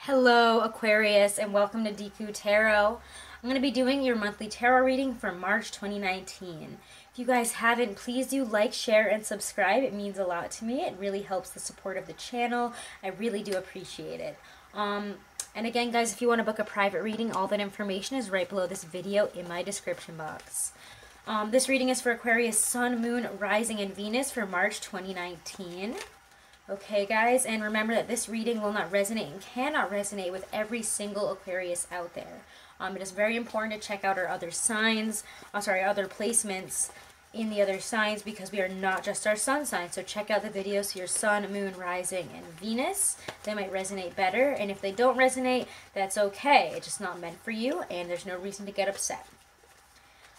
Hello Aquarius and welcome to Deku Tarot. I'm going to be doing your monthly tarot reading for March 2019. If you guys haven't, please do like, share, and subscribe. It means a lot to me. It really helps the support of the channel. I really do appreciate it. And again, guys, if you want to book a private reading, all that information is right below this video in my description box. This reading is for Aquarius Sun, Moon, Rising, and Venus for March 2019. Okay, guys, and remember that this reading will not resonate and cannot resonate with every single Aquarius out there. It is very important to check out our other signs, other placements in the other signs, because we are not just our sun sign. So check out the videos for your Sun, Moon, Rising, and Venus. They might resonate better, and if they don't resonate, that's okay. It's just not meant for you, and there's no reason to get upset.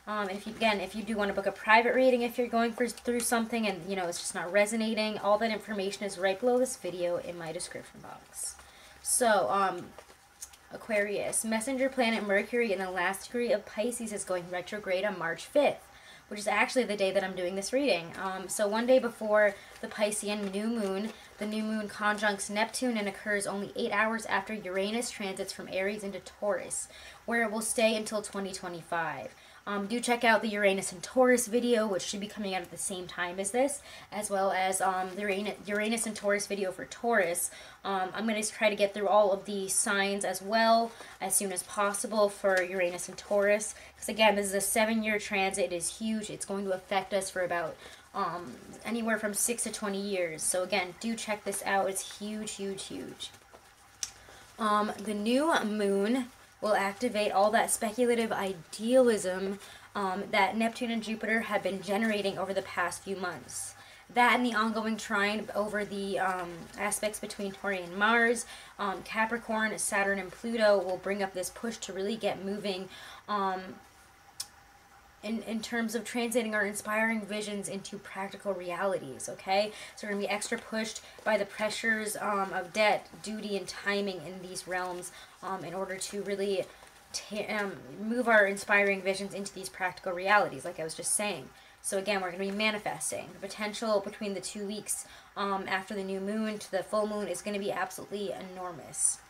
And if you do want to book a private reading, if you're going through something and, it's just not resonating, all that information is right below this video in my description box. So, Aquarius, messenger planet Mercury in the last degree of Pisces is going retrograde on March 5th, which is actually the day that I'm doing this reading. So one day before the Piscean new moon, the new moon conjuncts Neptune and occurs only 8 hours after Uranus transits from Aries into Taurus, where it will stay until 2025. Do check out the Uranus and Taurus video, which should be coming out at the same time as this, as well as the Uranus and Taurus video for Taurus. I'm going to try to get through all of the signs as well as soon as possible for Uranus and Taurus, because again, this is a 7-year transit. It is huge. It's going to affect us for about anywhere from 6 to 20 years. So again, do check this out. It's huge, huge, huge. The new moon will activate all that speculative idealism that Neptune and Jupiter have been generating over the past few months. That and the ongoing trine over the aspects between Tauri and Mars, Capricorn, Saturn, and Pluto will bring up this push to really get moving in terms of translating our inspiring visions into practical realities, okay? So we're going to be extra pushed by the pressures of debt, duty, and timing in these realms in order to really move our inspiring visions into these practical realities, like I was just saying. So again, we're going to be manifesting. The potential between the 2 weeks after the new moon to the full moon is going to be absolutely enormous.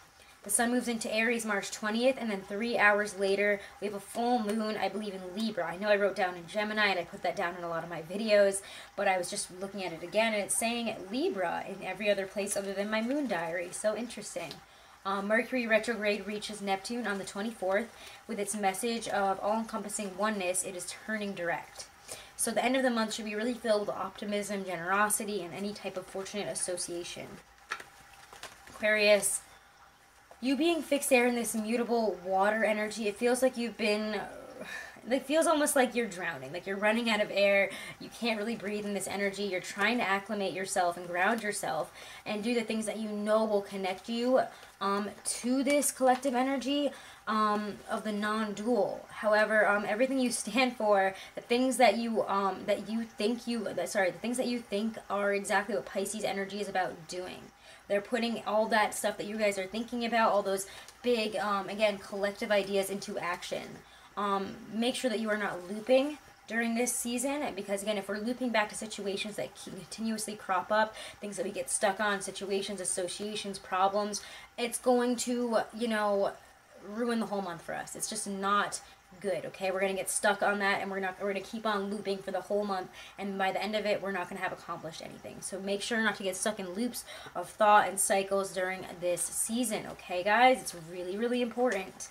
The sun moves into Aries March 20th, and then 3 hours later, we have a full moon, I believe, in Libra. I know I wrote down in Gemini, and I put that down in a lot of my videos, but I was just looking at it again, and it's saying Libra in every other place other than my moon diary. So interesting. Mercury retrograde reaches Neptune on the 24th. With its message of all-encompassing oneness, it is turning direct. So the end of the month should be really filled with optimism, generosity, and any type of fortunate association. Aquarius, you being fixed there in this mutable water energy, it feels like you've been, it feels almost like you're drowning, like you're running out of air. You can't really breathe in this energy. You're trying to acclimate yourself and ground yourself and do the things that you know will connect you to this collective energy of the non-dual. However, everything you stand for, the things that you the things that you think are exactly what Pisces energy is about doing. They're putting all that stuff that you guys are thinking about, all those big, again, collective ideas into action. Make sure that you are not looping during this season, because again, if we're looping back to situations that continuously crop up, things that we get stuck on, situations, associations, problems, it's going to, ruin the whole month for us. It's just not good, okay? We're going to get stuck on that, and we're going to keep on looping for the whole month, and by the end of it, we're not going to have accomplished anything. So make sure not to get stuck in loops of thought and cycles during this season, okay, guys? It's really, really important.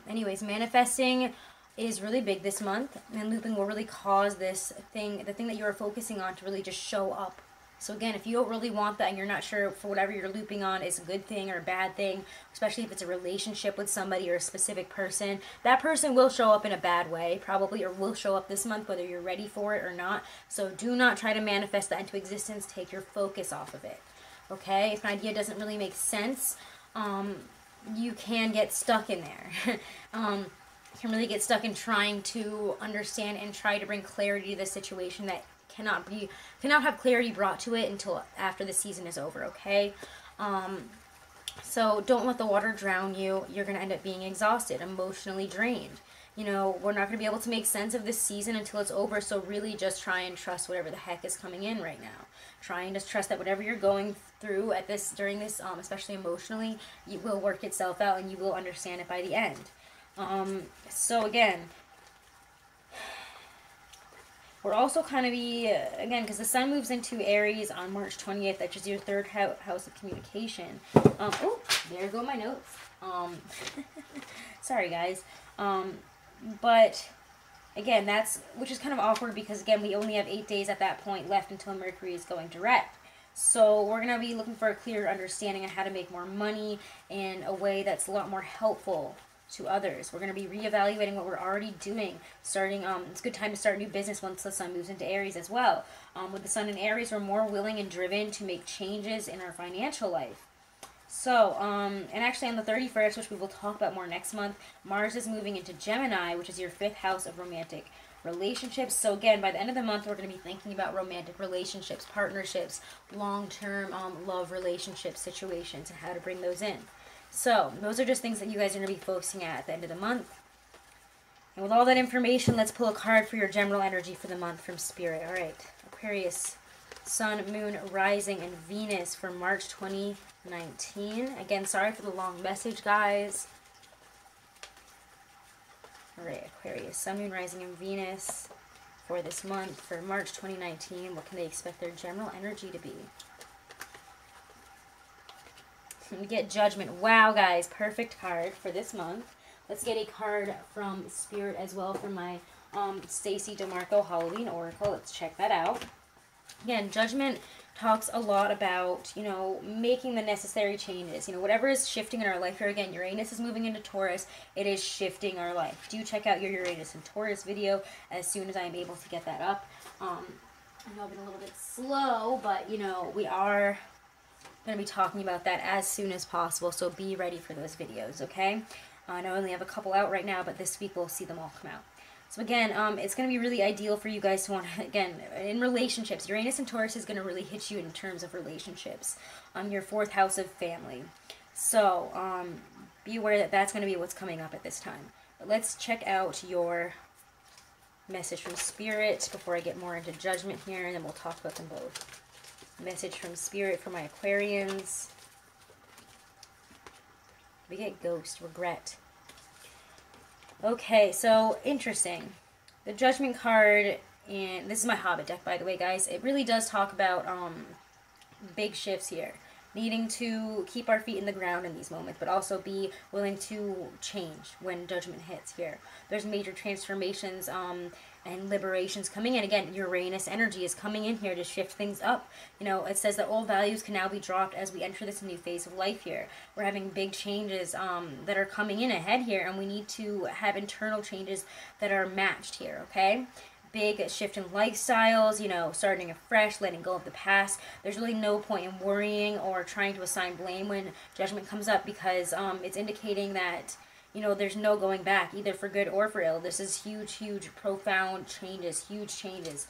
Anyways, manifesting is really big this month, and looping will really cause the thing that you are focusing on to really just show up. So again, if you don't really want that and you're not sure for whatever you're looping on is a good thing or a bad thing, especially if it's a relationship with somebody or a specific person, that person will show up in a bad way, probably, or will show up this month whether you're ready for it or not. So do not try to manifest that into existence. Take your focus off of it, okay? If an idea doesn't really make sense, you can get stuck in there. You can really get stuck in trying to understand and try to bring clarity to the situation that cannot have clarity brought to it until after the season is over, okay? So don't let the water drown you. You're going to end up being exhausted, emotionally drained. You know, we're not going to be able to make sense of this season until it's over, so really just try and trust whatever the heck is coming in right now. Try and just trust that whatever you're going through at this, during this, especially emotionally, it will work itself out and you will understand it by the end. So again, we're also kind of again, because the sun moves into Aries on March 20th, which is your third house of communication. Oh, there go my notes. Sorry guys. But again, which is kind of awkward because again, we only have 8 days at that point left until Mercury is going direct. So we're going to be looking for a clear understanding on how to make more money in a way that's a lot more helpful to others. We're going to be reevaluating what we're already doing. It's a good time to start a new business once the sun moves into Aries as well. With the sun in Aries, we're more willing and driven to make changes in our financial life. So, and actually on the 31st, which we will talk about more next month, Mars is moving into Gemini, which is your 5th house of romantic relationships. So again, by the end of the month, we're going to be thinking about romantic relationships, partnerships, long-term love relationship situations, and how to bring those in. So, those are just things that you guys are going to be focusing at the end of the month. And with all that information, let's pull a card for your general energy for the month from Spirit. All right, Aquarius, Sun, Moon, Rising, and Venus for March 2019. Again, sorry for the long message, guys. All right, Aquarius, Sun, Moon, Rising, and Venus for this month for March 2019. What can they expect their general energy to be? We get Judgment. Wow, guys, perfect card for this month. Let's get a card from Spirit as well for my Stacey DeMarco Halloween Oracle. Let's check that out. Again, Judgment talks a lot about, you know, making the necessary changes. You know, whatever is shifting in our life here. Again, Uranus is moving into Taurus. It is shifting our life. Do check out your Uranus and Taurus video as soon as I am able to get that up. I know I've been a little bit slow, but, you know, we are going to be talking about that as soon as possible, so be ready for those videos, okay? I know I only have a couple out right now, but this week we'll see them all come out. So again, it's going to be really ideal for you guys to want to, again, in relationships, Uranus and Taurus is going to really hit you in terms of relationships. Your 4th house of family. So, be aware that that's going to be what's coming up at this time. But let's check out your message from Spirit before I get more into Judgment here, and then we'll talk about them both. Message from Spirit for my Aquarians. We get Ghost, Regret. Okay, so interesting. The Judgment card, and this is my Hobbit deck, by the way, guys. It really does talk about big shifts here. Needing to keep our feet in the ground in these moments, but also be willing to change when Judgment hits here. There's major transformations and liberations coming in. Again, Uranus energy is coming in here to shift things up. You know, it says that old values can now be dropped as we enter this new phase of life here. We're having big changes that are coming in ahead here, and we need to have internal changes that are matched here, okay? Big shift in lifestyles, you know, starting afresh, letting go of the past. There's really no point in worrying or trying to assign blame when Judgment comes up, because it's indicating that, you know, there's no going back, either for good or for ill. This is huge, huge, profound changes, huge changes.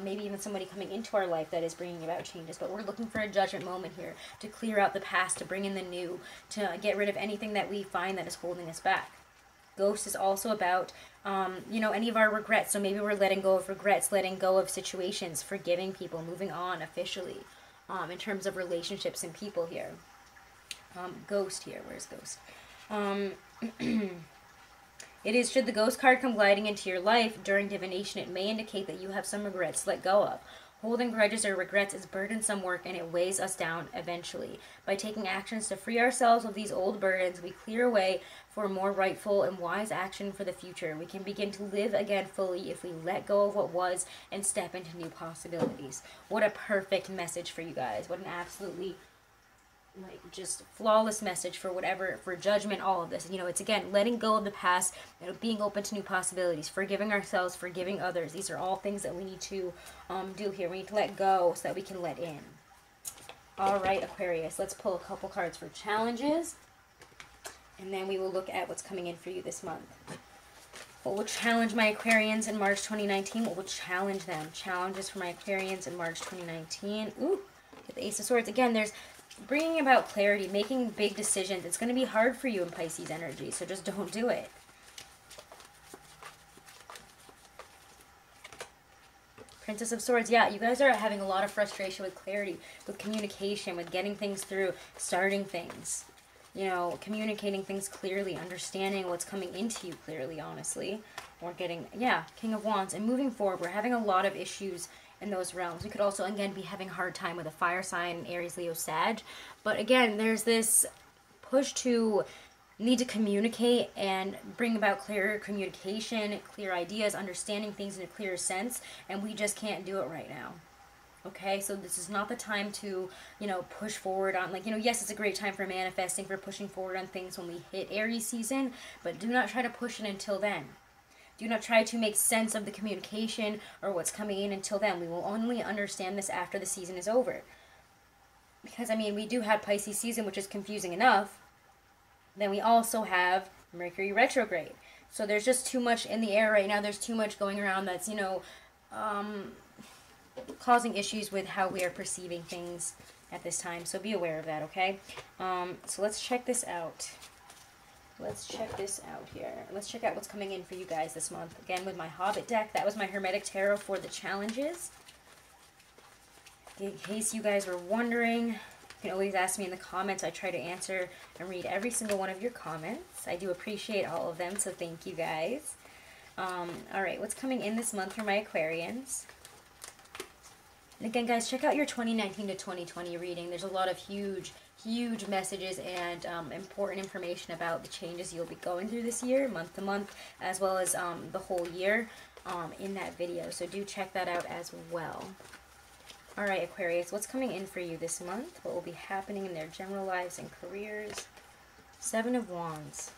Maybe even somebody coming into our life that is bringing about changes. But we're looking for a Judgment moment here to clear out the past, to bring in the new, to get rid of anything that we find that is holding us back. Ghost is also about, you know, any of our regrets. So maybe we're letting go of regrets, letting go of situations, forgiving people, moving on officially in terms of relationships and people here. Ghost here. Where's Ghost? It is, should the Ghost card come gliding into your life during divination, it may indicate that you have some regrets to let go of. Holding grudges or regrets is burdensome work, and it weighs us down eventually. By taking actions to free ourselves of these old burdens, we clear a way for more rightful and wise action for the future. We can begin to live again fully if we let go of what was and step into new possibilities. What a perfect message for you guys. What an absolutely, like, just flawless message for whatever, for Judgment, all of this. You know, it's, again, letting go of the past, you know, being open to new possibilities, forgiving ourselves, forgiving others. These are all things that we need to do here. We need to let go so that we can let in. All right, Aquarius, let's pull a couple cards for challenges, and then we will look at what's coming in for you this month. What will challenge my Aquarians in March 2019? What will challenge them? Challenges for my Aquarians in March 2019. Ooh, get the Ace of Swords. Again, there's bringing about clarity, making big decisions. It's going to be hard for you in Pisces energy, so just don't do it. Princess of Swords, yeah, you guys are having a lot of frustration with clarity, with communication, with getting things through, starting things. You know, communicating things clearly, understanding what's coming into you clearly, honestly. We're getting, yeah, King of Wands. And moving forward, we're having a lot of issues in those realms. We could also, again, be having a hard time with a fire sign, Aries, Leo, Sag. But again, there's this push to need to communicate and bring about clearer communication, clear ideas, understanding things in a clearer sense. And we just can't do it right now. Okay, so this is not the time to, you know, push forward on, like, you know, yes, it's a great time for manifesting, for pushing forward on things when we hit Aries season, but do not try to push it until then. Do not try to make sense of the communication or what's coming in until then. We will only understand this after the season is over. Because, I mean, we do have Pisces season, which is confusing enough. Then we also have Mercury retrograde. So there's just too much in the air right now. There's too much going around that's, you know, causing issues with how we are perceiving things at this time. So be aware of that, okay? So let's check this out. Let's check this out here. Let's check out what's coming in for you guys this month. Again, with my Hobbit deck. That was my Hermetic Tarot for the challenges. In case you guys were wondering, you can always ask me in the comments. I try to answer and read every single one of your comments. I do appreciate all of them, so thank you guys. Alright, what's coming in this month for my Aquarians? And again, guys, check out your 2019 to 2020 reading. There's a lot of huge messages and important information about the changes you'll be going through this year, month to month, as well as the whole year in that video. So do check that out as well. All right, Aquarius, what's coming in for you this month? What will be happening in their general lives and careers? Seven of Wands.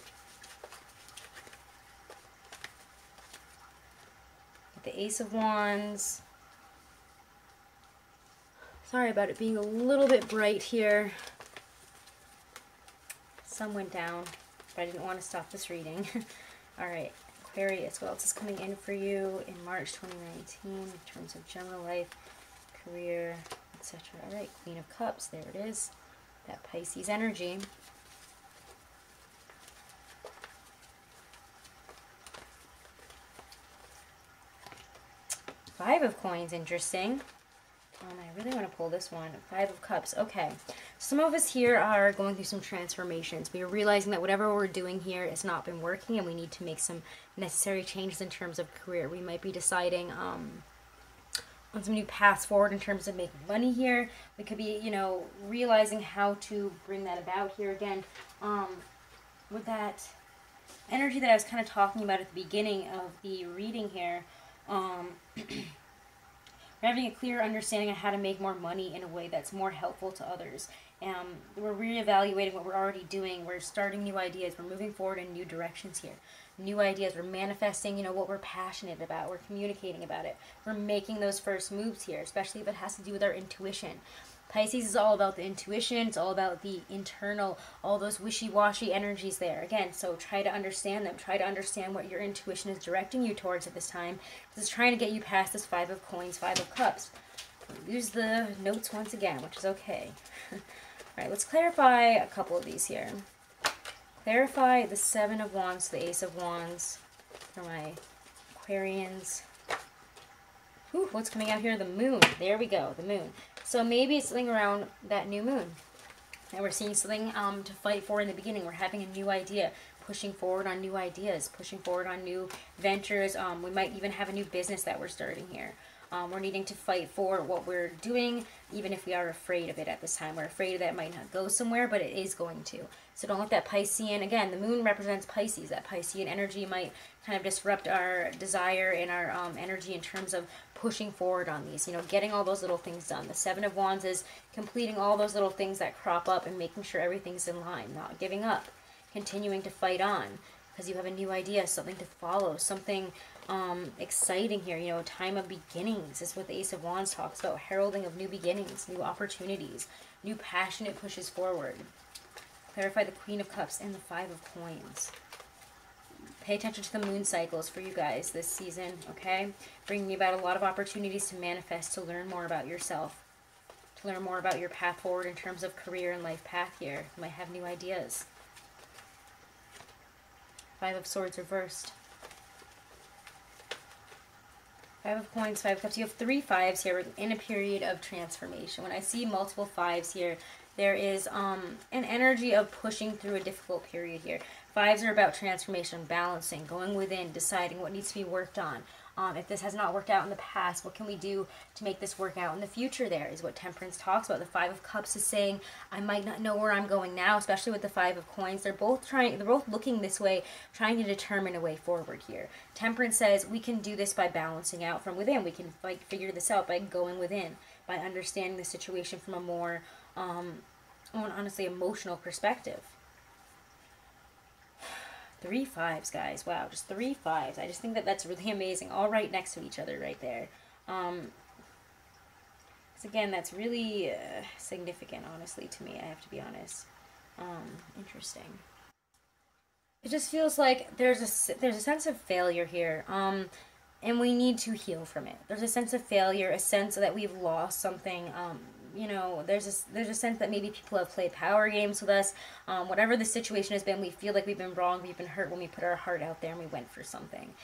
With the Ace of Wands. Sorry about it being a little bit bright here. Sun went down, but I didn't want to stop this reading. All right, Aquarius, what else is coming in for you in March 2019 in terms of general life, career, etc. All right, Queen of Cups, there it is. That Pisces energy. Five of Coins, interesting. I really want to pull this one. Five of Cups. Okay. Some of us here are going through some transformations. We are realizing that whatever we're doing here has not been working and we need to make some necessary changes in terms of career. We might be deciding on some new paths forward in terms of making money here. We could be, you know, realizing how to bring that about here again. With that energy that I was kind of talking about at the beginning of the reading here, we're having a clear understanding of how to make more money in a way that's more helpful to others. We're reevaluating what we're already doing. We're starting new ideas. We're moving forward in new directions here. New ideas. We're manifesting, you know, what we're passionate about. We're communicating about it. We're making those first moves here, especially if it has to do with our intuition. Pisces is all about the intuition. It's all about the internal, all those wishy-washy energies there. Again, so try to understand them. Try to understand what your intuition is directing you towards at this time. It's trying to get you past this Five of Coins, Five of Cups. Use the notes once again, which is okay. All right, let's clarify a couple of these here. Clarify the Seven of Wands, the Ace of Wands for my Aquarians. Ooh, what's coming out here? The Moon. There we go, the Moon. So maybe it's something around that new moon. And we're seeing something to fight for in the beginning. We're having a new idea, pushing forward on new ideas, pushing forward on new ventures. We might even have a new business that we're starting here. We're needing to fight for what we're doing, even if we are afraid of it at this time. We're afraid that it might not go somewhere, but it is going to. So don't let that Piscean, again, the moon represents Pisces. That Piscean energy might kind of disrupt our desire and our energy in terms of pushing forward on these, you know, getting all those little things done. The Seven of Wands is completing all those little things that crop up and making sure everything's in line, not giving up, continuing to fight on, because you have a new idea, something to follow, something exciting here, you know, a time of beginnings is what the Ace of Wands talks about, heralding of new beginnings, new opportunities, new passionate pushes forward. Clarify the Queen of Cups and the Five of Coins. Pay attention to the moon cycles for you guys this season, okay? Bringing about a lot of opportunities to manifest, to learn more about yourself, to learn more about your path forward in terms of career and life path here. You might have new ideas. Five of Swords reversed. Five of Coins, Five of Cups. You have 3 fives here. We're in a period of transformation. When I see multiple fives here, there is an energy of pushing through a difficult period here. Fives are about transformation, balancing, going within, deciding what needs to be worked on. If this has not worked out in the past, what can we do to make this work out in the future? There is what Temperance talks about. The Five of Cups is saying, I might not know where I'm going now, especially with the Five of Coins. They're both looking this way, trying to determine a way forward here. Temperance says we can do this by balancing out from within. We can figure this out by going within, by understanding the situation from a more, honestly, emotional perspective. 3 fives, guys. Wow, just 3 fives. I just think that that's really amazing. All right next to each other right there. Because again, that's really significant, honestly, to me. I have to be honest. Interesting. It just feels like there's a sense of failure here. And we need to heal from it. There's a sense of failure, a sense that we've lost something. You know, there's a sense that maybe people have played power games with us. Whatever the situation has been, we feel like we've been wrong, we've been hurt when we put our heart out there and we went for something.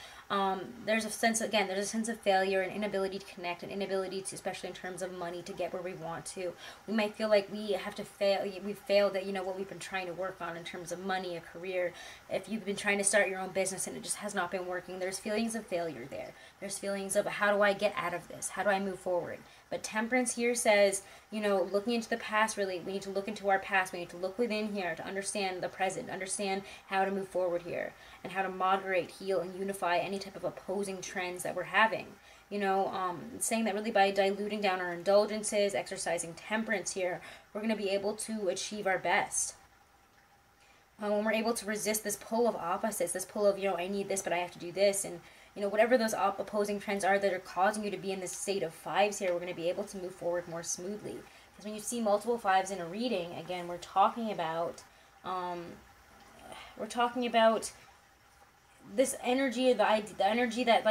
There's a sense, again, there's a sense of failure, an inability to connect, an inability to, especially in terms of money, to get where we want to. We might feel like we have to fail, we've failed at, you know, what we've been trying to work on in terms of money, a career. If you've been trying to start your own business and it just has not been working, there's feelings of failure there. There's feelings of, how do I get out of this? How do I move forward? But Temperance here says, you know, looking into the past, really, we need to look into our past. We need to look within here to understand the present, understand how to move forward here, and how to moderate, heal, and unify any type of opposing trends that we're having. You know, saying that really by diluting down our indulgences, exercising temperance here, we're going to be able to achieve our best. When we're able to resist this pull of opposites, this pull of, you know, I need this, but I have to do this, and you know, whatever those opposing trends are that are causing you to be in this state of fives here, we're going to be able to move forward more smoothly. Because when you see multiple fives in a reading, again, we're talking about this energy, the energy that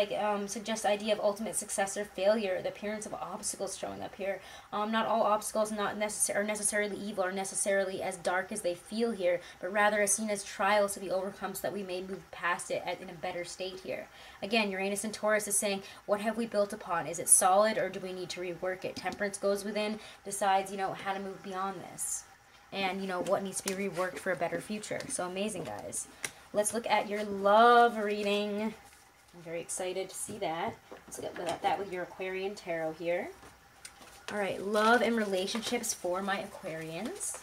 suggests the idea of ultimate success or failure, the appearance of obstacles showing up here. Not all obstacles are necessarily evil or necessarily as dark as they feel here, but rather are seen as trials to be overcome so that we may move past it in a better state here. Again, Uranus and Taurus is saying, what have we built upon? Is it solid or do we need to rework it? Temperance goes within, decides, you know, how to move beyond this. And, you know, what needs to be reworked for a better future. So amazing, guys. Let's look at your love reading. I'm very excited to see that. Let's look at that with your Aquarian Tarot here. All right, love and relationships for my Aquarians.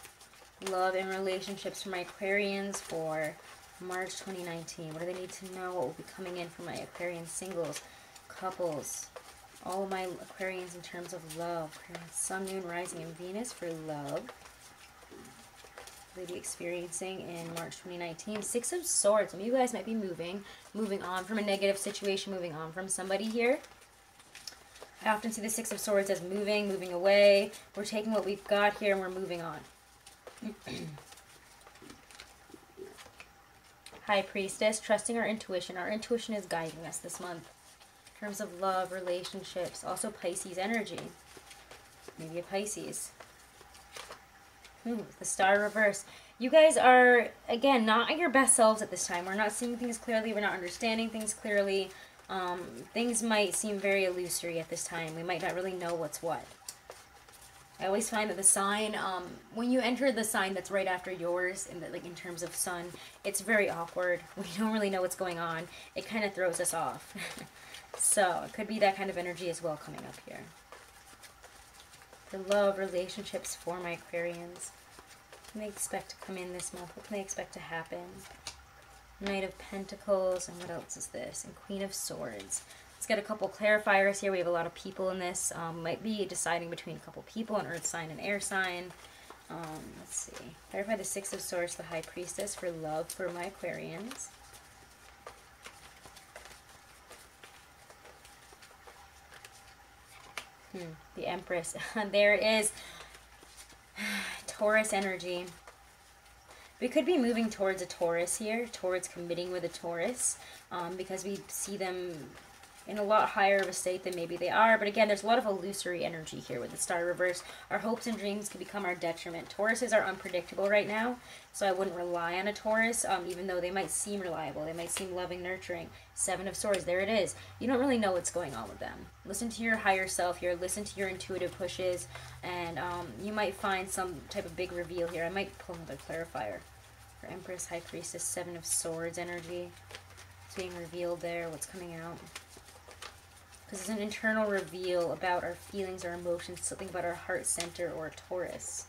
Love and relationships for my Aquarians for March 2019. What do they need to know? What will be coming in for my Aquarian singles, couples, all of my Aquarians in terms of love. Sun, Moon, Rising, and Venus for love. Be experiencing in March 2019. Six of Swords. Some of you guys might be moving on from a negative situation, moving on from somebody here. I often see the Six of Swords as moving away. We're taking what we've got here and we're moving on. High Priestess, trusting our intuition. Our intuition is guiding us this month in terms of love, relationships. Also Pisces energy. Maybe a Pisces. The Star reverse. You guys are, again, not at your best selves at this time. We're not seeing things clearly. We're not understanding things clearly. Things might seem very illusory at this time. We might not really know what's what. I always find that the sign, when you enter the sign that's right after yours, in terms of sun, it's very awkward. We don't really know what's going on. It kind of throws us off. So it could be that kind of energy as well coming up here. For love, relationships for my Aquarians. What can they expect to come in this month? What can they expect to happen? Knight of Pentacles, and what else is this? And Queen of Swords. Let's get a couple clarifiers here. We have a lot of people in this. Might be deciding between a couple people, an earth sign and air sign. Let's see. Clarify the Six of Swords, the High Priestess for love for my Aquarians. The Empress. There is Taurus energy. We could be moving towards a Taurus here, towards committing with a Taurus, because we see them in a lot higher of a state than maybe they are. But again, there's a lot of illusory energy here with the Star reverse. Our hopes and dreams can become our detriment. Tauruses are unpredictable right now, so I wouldn't rely on a Taurus, even though they might seem reliable. They might seem loving, nurturing. Seven of Swords, there it is. You don't really know what's going on with them. Listen to your higher self here. Listen to your intuitive pushes, and you might find some type of big reveal here. I might pull another clarifier. For Empress, High Priestess, Seven of Swords energy. It's being revealed there. What's coming out? Because it's an internal reveal about our feelings, our emotions, something about our heart center or Taurus.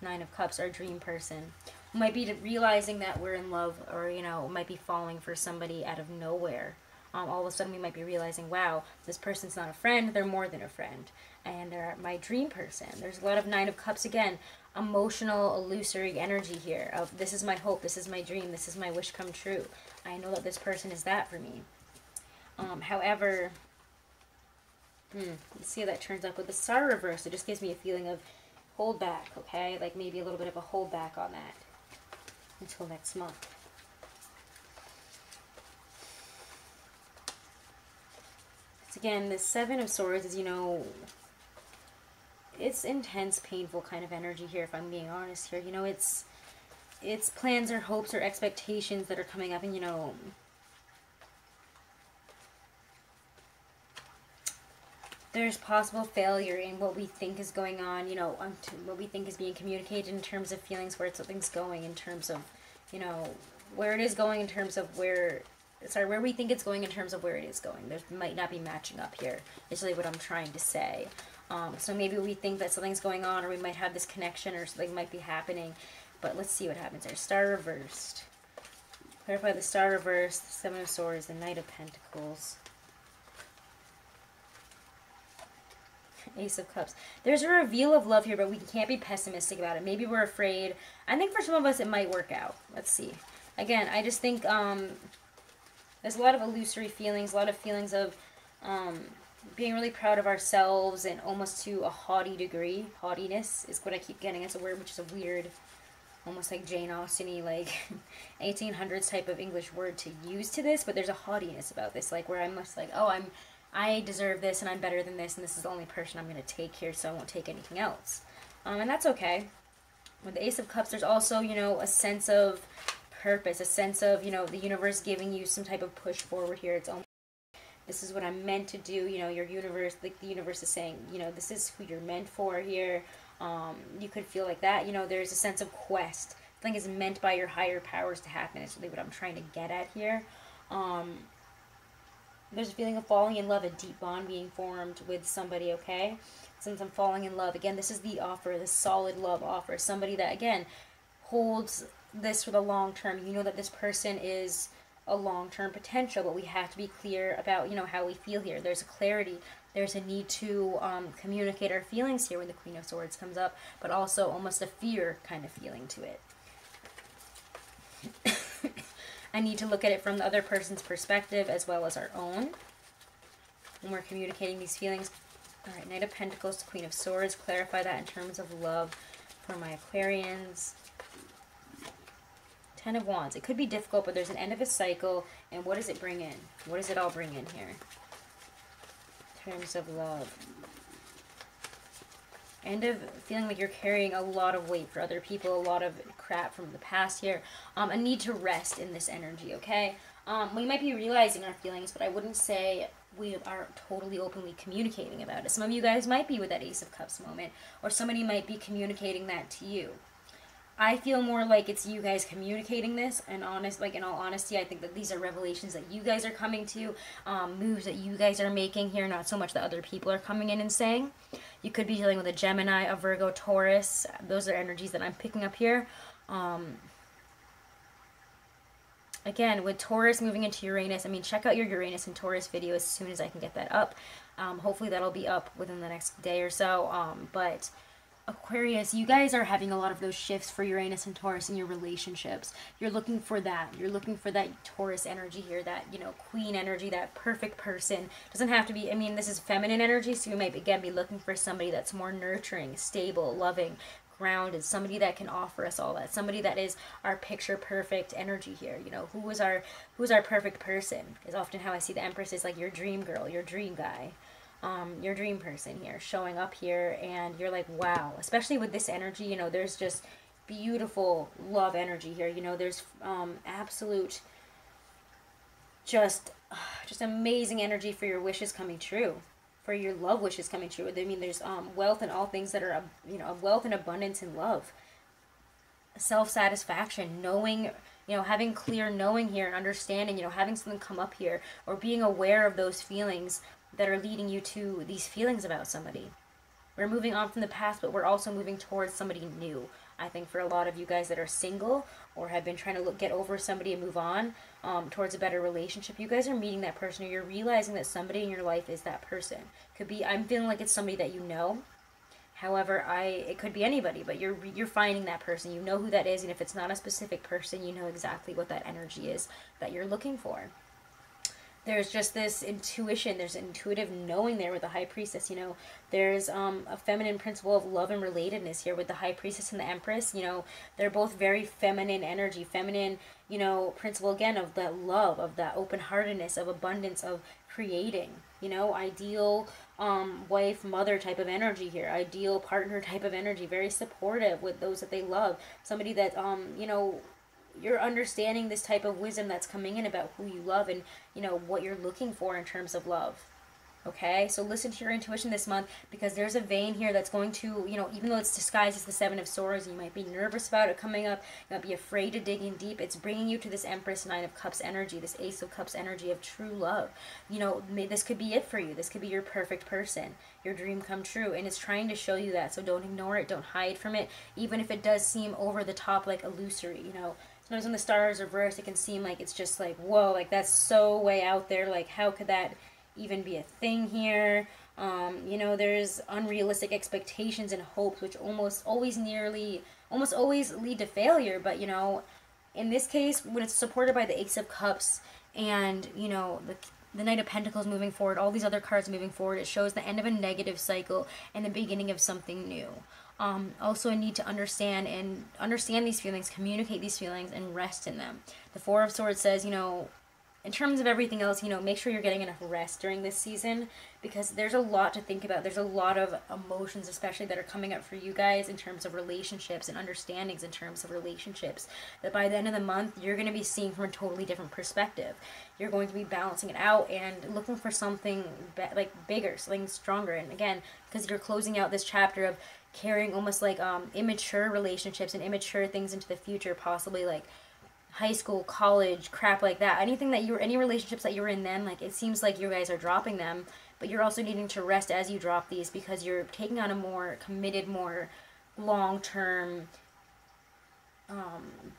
Nine of Cups, our dream person. Might be realizing that we're in love, or, you know, might be falling for somebody out of nowhere. All of a sudden we might be realizing, wow, this person's not a friend, they're more than a friend. And they're my dream person. There's a lot of Nine of Cups, again, emotional, illusory energy here of this is my hope, this is my dream, this is my wish come true. I know that this person is that for me. However... let's see how that turns out with the Star reverse. It just gives me a feeling of hold back, okay? Like maybe a little bit of a hold back on that until next month. So again, the Seven of Swords is, you know, it's intense, painful kind of energy here, if I'm being honest here. You know, it's plans or hopes or expectations that are coming up, and, you know, there's possible failure in what we think is going on, you know, what we think is being communicated in terms of feelings, where something's going, in terms of, you know, where it is going in terms of where we think it's going in terms of where it is going. There might not be matching up here, is really what I'm trying to say. So maybe we think that something's going on, or we might have this connection, or something might be happening, but let's see what happens there. Star reversed. Clarify the Star reversed, the Seven of Swords, the Knight of Pentacles. Ace of Cups. There's a reveal of love here, but we can't be pessimistic about it. Maybe we're afraid. I think for some of us it might work out. Let's see. Again, I just think there's a lot of illusory feelings, a lot of feelings of being really proud of ourselves, and almost to a haughty degree. Haughtiness is what I keep getting. It's a word which is a weird, almost like Jane Austen-y, like 1800s type of English word to use to this, but there's a haughtiness about this, like where I'm just like, oh, I deserve this, and I'm better than this, and this is the only person I'm going to take here, so I won't take anything else. And that's okay. With the Ace of Cups, there's also, you know, a sense of purpose, a sense of, you know, the universe giving you some type of push forward here. It's almost, this is what I'm meant to do, you know, your universe, like the universe is saying, you know, this is who you're meant for here. You could feel like that, you know, there's a sense of quest. Something is meant by your higher powers to happen. It's really what I'm trying to get at here. There's a feeling of falling in love, a deep bond being formed with somebody, okay? Since I'm falling in love, again, this is the offer, the solid love offer. Somebody that, again, holds this for the long term. You know that this person is a long-term potential, but we have to be clear about, you know, how we feel here. There's a clarity. There's a need to communicate our feelings here when the Queen of Swords comes up, but also almost a fear kind of feeling to it. I need to look at it from the other person's perspective as well as our own when we're communicating these feelings. All right, Knight of Pentacles to Queen of Swords. Clarify that in terms of love for my Aquarians. Ten of Wands. It could be difficult, but there's an end of a cycle. And what does it bring in? What does it all bring in here? In terms of love. End of feeling like you're carrying a lot of weight for other people, a lot of crap from the past here. A need to rest in this energy, okay? We might be realizing our feelings, but I wouldn't say we are totally openly communicating about it. Some of you guys might be with that Ace of Cups moment, or somebody might be communicating that to you. I feel more like it's you guys communicating this, and in all honesty, I think that these are revelations that you guys are coming to, moves that you guys are making here, not so much that other people are coming in and saying. You could be dealing with a Gemini, a Virgo, Taurus. Those are energies that I'm picking up here. Again, with Taurus moving into Uranus, I mean, check out your Uranus and Taurus video as soon as I can get that up. Hopefully that'll be up within the next day or so, but Aquarius, you guys are having a lot of those shifts for Uranus and Taurus in your relationships. You're looking for that. You're looking for that Taurus energy here, that, you know, queen energy, that perfect person. Doesn't have to be, I mean, this is feminine energy, so you might, again, be looking for somebody that's more nurturing, stable, loving, grounded, somebody that can offer us all that, somebody that is our picture perfect energy here. You know, who's our perfect person is often how I see the Empress, is like your dream girl, your dream guy, your dream person here showing up here, and you're like, wow. Especially with this energy, you know, there's just beautiful love energy here. You know, there's absolute just amazing energy for your wishes coming true, for your love wishes coming true. I mean, there's wealth and all things that are, you know, wealth and abundance in love, self-satisfaction, knowing, you know, having clear knowing here and understanding, you know, having something come up here, or being aware of those feelings that are leading you to these feelings about somebody. We're moving on from the past, but we're also moving towards somebody new. I think for a lot of you guys that are single or have been trying to get over somebody and move on towards a better relationship, you guys are meeting that person, or you're realizing that somebody in your life is that person. Could be, I'm feeling like it's somebody that you know. However, it could be anybody, but you're finding that person. You know who that is, and if it's not a specific person, you know exactly what that energy is that you're looking for. There's just this intuition, there's intuitive knowing there with the High Priestess, you know. There's a feminine principle of love and relatedness here with the High Priestess and the Empress, you know. They're both very feminine energy, feminine, you know, principle again of that love, of that open-heartedness, of abundance, of creating, you know, ideal wife, mother type of energy here, ideal partner type of energy, very supportive with those that they love, somebody that, you know, you're understanding this type of wisdom that's coming in about who you love and, you know, what you're looking for in terms of love. Okay, so listen to your intuition this month, because there's a vein here that's going to, you know, even though it's disguised as the Seven of Swords, you might be nervous about it coming up, you might be afraid to dig in deep, it's bringing you to this Empress, Nine of Cups energy, this Ace of Cups energy of true love. You know, this could be it for you. This could be your perfect person, your dream come true, and it's trying to show you that, so don't ignore it, don't hide from it, even if it does seem over the top, like illusory, you know. Sometimes when the stars are reversed, it can seem like it's just like, whoa, like that's so way out there, like how could that even be a thing here? You know, there's unrealistic expectations and hopes, which almost always lead to failure. But, you know, in this case, when it's supported by the Ace of Cups and, you know, the Knight of Pentacles moving forward, all these other cards moving forward, it shows the end of a negative cycle and the beginning of something new. Also a need to understand these feelings, communicate these feelings, and rest in them. The Four of Swords says, you know, in terms of everything else, you know, make sure you're getting enough rest during this season, because there's a lot to think about. There's a lot of emotions, especially, that are coming up for you guys in terms of relationships and understandings in terms of relationships, that by the end of the month, you're going to be seeing from a totally different perspective. You're going to be balancing it out and looking for something like bigger, something stronger. And again, because you're closing out this chapter of carrying almost like immature relationships and immature things into the future, possibly like high school, college, crap like that. Any relationships that you were in then, like it seems like you guys are dropping them, but you're also needing to rest as you drop these, because you're taking on a more committed, more long-term,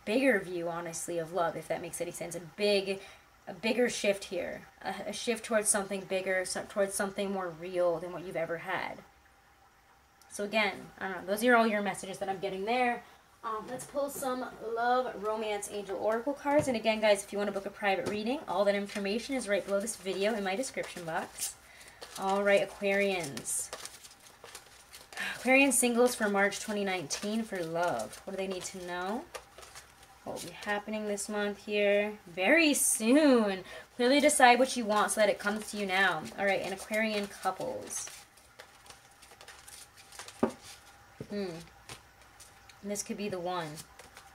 bigger view, honestly, of love, if that makes any sense. A bigger shift here, a shift towards something bigger, towards something more real than what you've ever had. So again, I don't know, those are all your messages that I'm getting there. Let's pull some love, romance, angel, oracle cards. And again, guys, if you want to book a private reading, all that information is right below this video in my description box. All right, Aquarians. Aquarian singles for March 2019 for love. What do they need to know? What will be happening this month here? Very soon. Clearly decide what you want so that it comes to you now. All right, and Aquarian couples. And this could be the one.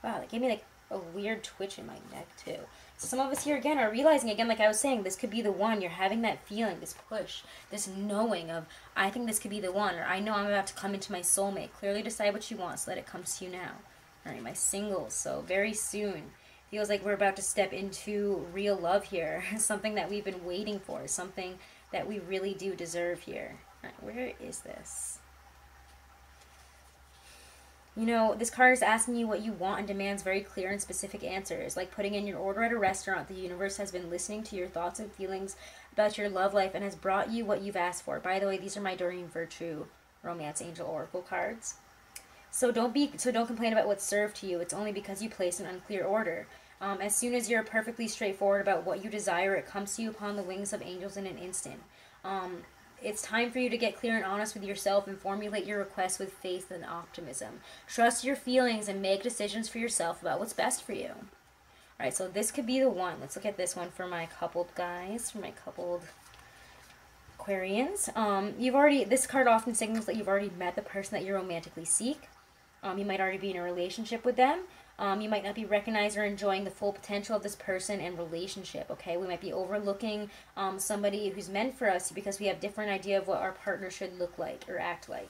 Wow, that gave me like a weird twitch in my neck too. So some of us here again are realizing, again, like I was saying, this could be the one. You're having that feeling, this push, this knowing of, I think this could be the one, or I know I'm about to come into my soulmate. Clearly decide what you want so that it comes to you now. All right, my singles. So very soon. Feels like we're about to step into real love here. Something that we've been waiting for. Something that we really do deserve here. All right, where is this? You know, this card is asking you what you want and demands very clear and specific answers. Like putting in your order at a restaurant, the universe has been listening to your thoughts and feelings about your love life and has brought you what you've asked for. By the way, these are my Doreen Virtue Romance Angel Oracle cards. So don't complain about what's served to you. It's only because you place an unclear order. As soon as you're perfectly straightforward about what you desire, it comes to you upon the wings of angels in an instant. it's time for you to get clear and honest with yourself and formulate your requests with faith and optimism. Trust your feelings and make decisions for yourself about what's best for you. All right, so this could be the one. Let's look at this one for my coupled guys, for my coupled Aquarians. This card often signals that you've already met the person that you romantically seek. You might already be in a relationship with them. You might not be recognizing or enjoying the full potential of this person and relationship, okay? We might be overlooking somebody who's meant for us because we have different idea of what our partner should look like or act like.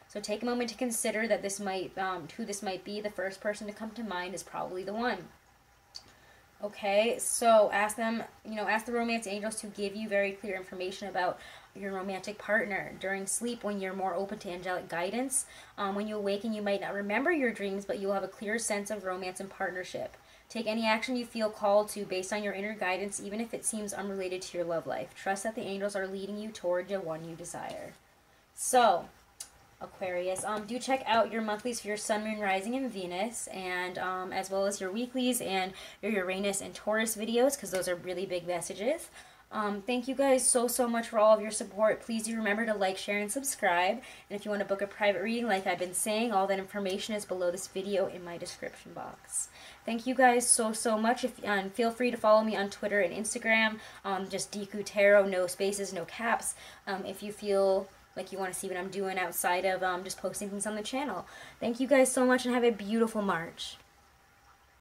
So take a moment to consider that who this might be. The first person to come to mind is probably the one. Okay, so ask them, ask the romance angels to give you very clear information about your romantic partner. During sleep, when you're more open to angelic guidance, when you awaken, you might not remember your dreams, but you'll have a clear sense of romance and partnership. Take any action you feel called to based on your inner guidance, even if it seems unrelated to your love life. Trust that the angels are leading you toward the one you desire. So, Aquarius, do check out your monthlies for your Sun, Moon, Rising, and Venus, and as well as your weeklies and your Uranus and Taurus videos, because those are really big messages. Thank you guys so much for all of your support. Please do remember to like, share, and subscribe. And if you want to book a private reading, like I've been saying, all that information is below this video in my description box. Thank you guys so much. And feel free to follow me on Twitter and Instagram. Just Deku Tarot, no spaces, no caps. If you feel like you want to see what I'm doing outside of just posting things on the channel. Thank you guys so much and have a beautiful March.